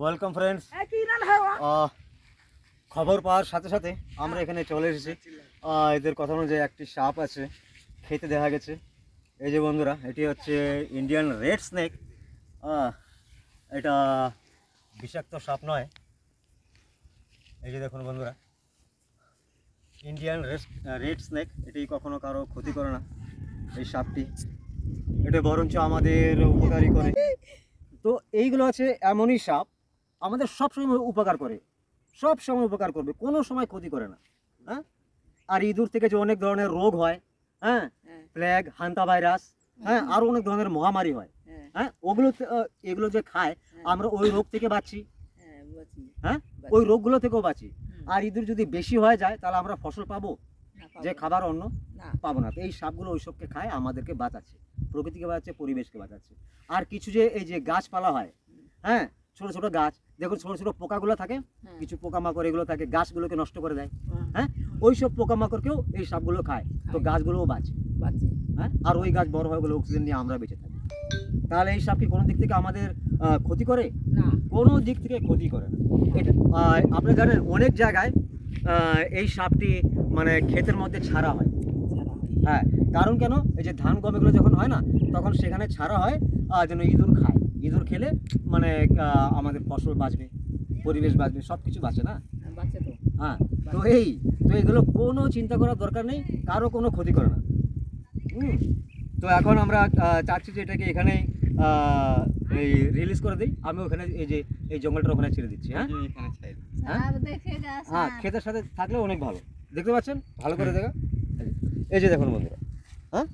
Welcome friends. খবর পাওয়ার সাথে সাথে আমরা এখানে চলে এসেছি। এদের কথা অনুযায়ী একটি সাপ আছে, খেতে দেখা গেছে। এই যে বন্ধুরা, এটি হচ্ছে ইন্ডিয়ান রেড স্নেক। এটা বিষাক্ত সাপ নয়। এই যে দেখুন বন্ধুরা, ইন্ডিয়ান রেড স্নেক। এটি কখনো কারো ক্ষতি করে না এই সাপটি, এটা বরঞ্চ আমাদের উপকারী করে। তো এইগুলো আছে এমনই সাপ, আমাদের সবসময় উপকার করে, সব সময় উপকার করবে, কোনো সময় ক্ষতি করে না। হ্যাঁ, আর ইঁদুর থেকে যে অনেক ধরনের রোগ হয়, হ্যাঁ, প্লেগ, হান্তা ভাইরাস, হ্যাঁ, আরও অনেক ধরনের মহামারী হয়, হ্যাঁ, ওগুলো এগুলো যে খায় আমরা ওই রোগ থেকে বাঁচি, হ্যাঁ, ওই রোগগুলো থেকেও বাঁচি। আর ইঁদুর যদি বেশি হয়ে যায় তাহলে আমরা ফসল পাবো, যে খাবার অন্য পাবো না। তো এই সাপগুলো ওইসবকে খায়, আমাদেরকে বাঁচাচ্ছে, প্রকৃতিকে বাঁচাচ্ছে, পরিবেশকে বাঁচাচ্ছে। আর কিছু যে এই যে গাছপালা হয়, হ্যাঁ, ছোট ছোট গাছ, দেখুন ছোট ছোট পোকাগুলো থাকে, কিছু পোকামাকড় এগুলো থাকে, গাছগুলোকে নষ্ট করে দেয়, হ্যাঁ, ওই সব পোকামাকড়কেও এই সাপগুলো খায়, তো গাছগুলোও বাঁচে, হ্যাঁ, আর ওই গাছ বড় হয় বলে অক্সিজেন নিয়ে আমরা বেঁচে থাকি। তাহলে এই সাপ কি কোনো দিক থেকে আমাদের ক্ষতি করে? না, কোনো দিক থেকে ক্ষতি করে না। এটা আপনি জানেন অনেক জায়গায় এই সাপটি মানে ক্ষেতের মধ্যে ছাড়া হয়, হ্যাঁ, কারণ কেন, এই যে ধান গম এগুলো যখন হয় না, তখন সেখানে ছাড়া হয় যেন ইঁদুর খায়। ইঁদুর খেলে মানে আমাদের ফসল বাঁচবে, পরিবেশ বাঁচবে, সব কিছু বাঁচে না, হ্যাঁ। তো এগুলো কোনো চিন্তা করার দরকার নেই, কারো কোনো ক্ষতি করে না। তো এখন আমরা চাচ্ছি যে এটাকে এখানে এই রিলিজ করে দিই। আমি ওখানে এই যে এই জঙ্গলটা ওখানে ছেড়ে দিচ্ছি, হ্যাঁ, হ্যাঁ, ক্ষেতের সাথে থাকলে অনেক ভালো। দেখতে পাচ্ছেন ভালো করে দেখা, এই যে দেখুন বন্ধুরা, হ্যাঁ,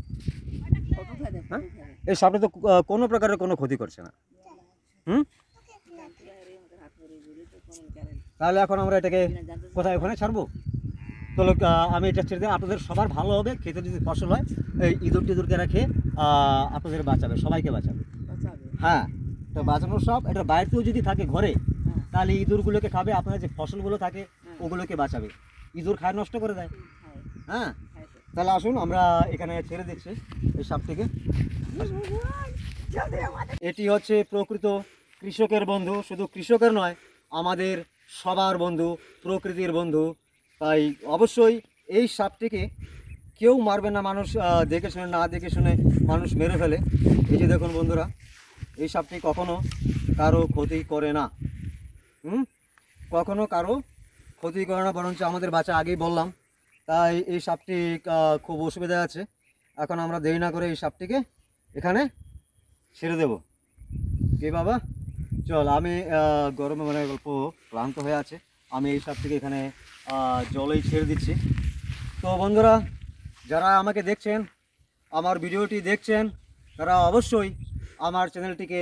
এই সাপটা তো কোনো প্রকারের কোনো ক্ষতি করছে না। তাহলে এখন আমরা এটাকে কোথায় ওখানে ছাড়বো? তো আমি এটা ছেড়ে দিই, আপনাদের সবার ভালো হবে। খেতে যদি ফসল হয়, এই ইঁদুর টিঁদুরকে রেখে আপনাদের বাঁচাবে, সবাইকে বাঁচাবে, হ্যাঁ। তো বাঁচানোর সব, এটা বাইরেতেও যদি থাকে ঘরে, তাহলে ইঁদুরগুলোকে খাবে, আপনার যে ফসলগুলো থাকে ওগুলোকে বাঁচাবে। ইঁদুর খায় নষ্ট করে দেয়, হ্যাঁ। তাহলে আসুন আমরা এখানে ছেড়ে দিচ্ছি এই সাপটিকে। এটি হচ্ছে প্রকৃত কৃষকের বন্ধু, শুধু কৃষকের নয়, আমাদের সবার বন্ধু, প্রকৃতির বন্ধু। তাই অবশ্যই এই সাপটিকে কেউ মারবে না। মানুষ দেখে শুনে, না দেখে শুনে মানুষ মেরে ফেলে। এই যে দেখুন বন্ধুরা, এই সাপটি কখনো কারো ক্ষতি করে না, কখনো কারো ক্ষতি করে না, বরঞ্চ আমাদের বাঁচা, আগেই বললাম। তাই এই সাপটি খুব অসুবিধা আছে। এখন আমরা দেরি না করে এই সাপটিকে এখানে ছেড়ে দেব। কি বাবা, চল, আমি গরমে মানে অল্প ক্লান্ত হয়ে আছে, আমি এই সাপটিকে এখানে জলেই ছেড়ে দিচ্ছি। তো বন্ধুরা, যারা আমাকে দেখছেন, আমার ভিডিওটি দেখছেন, তারা অবশ্যই আমার চ্যানেলটিকে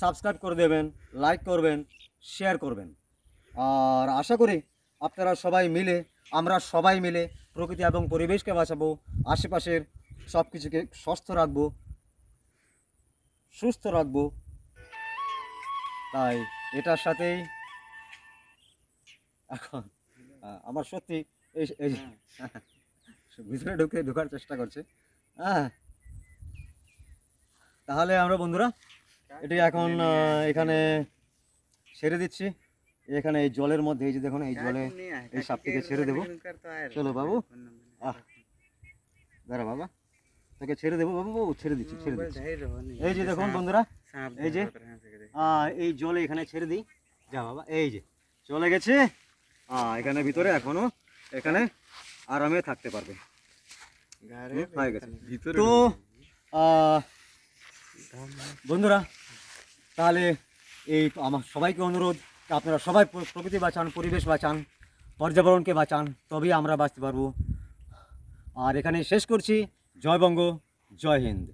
সাবস্ক্রাইব করে দেবেন, লাইক করবেন, শেয়ার করবেন। আর আশা করি আপনারা সবাই মিলে, আমরা সবাই মিলে প্রকৃতি এবং পরিবেশকে বাঁচাবো, আশেপাশের সব কিছুকে সুস্থ রাখবো, সুস্থ রাখবো। তাই এটার সাথেই এখন আমার সত্যি এই ভিতরে ঢোকার চেষ্টা করছে, হ্যাঁ। তাহলে আমরা বন্ধুরা এটি এখন এখানে ছেড়ে দিচ্ছি, এখানে এই জলের মধ্যে। এই যে দেখুন, এই জলে এই সাপটিকে ছেড়ে দেবো। চলো বাবু, দাঁড়া বাবা, তোকে ছেড়ে দেবো বাবু, ছেড়ে দিচ্ছি, ছেড়ে দিচ্ছি। এই যে দেখুন বন্ধুরা, এই যে এই জলে এখানে ছেড়ে দিই, যা বাবা, এই যে চলে গেছে এখানে ভিতরে, এখনো এখানে আরামে থাকতে পারবে, হয়ে গেছে। তো বন্ধুরা, তাহলে এই আমার সবাইকে অনুরোধ, আপনারা সবাই প্রকৃতি বাঁচান, পরিবেশ বাঁচান, পর্যাবরণকে বাঁচান, তবেই আমরা বাঁচতে পারবো। আর এখানে শেষ করছি। জয় বঙ্গ, জয় হিন্দ।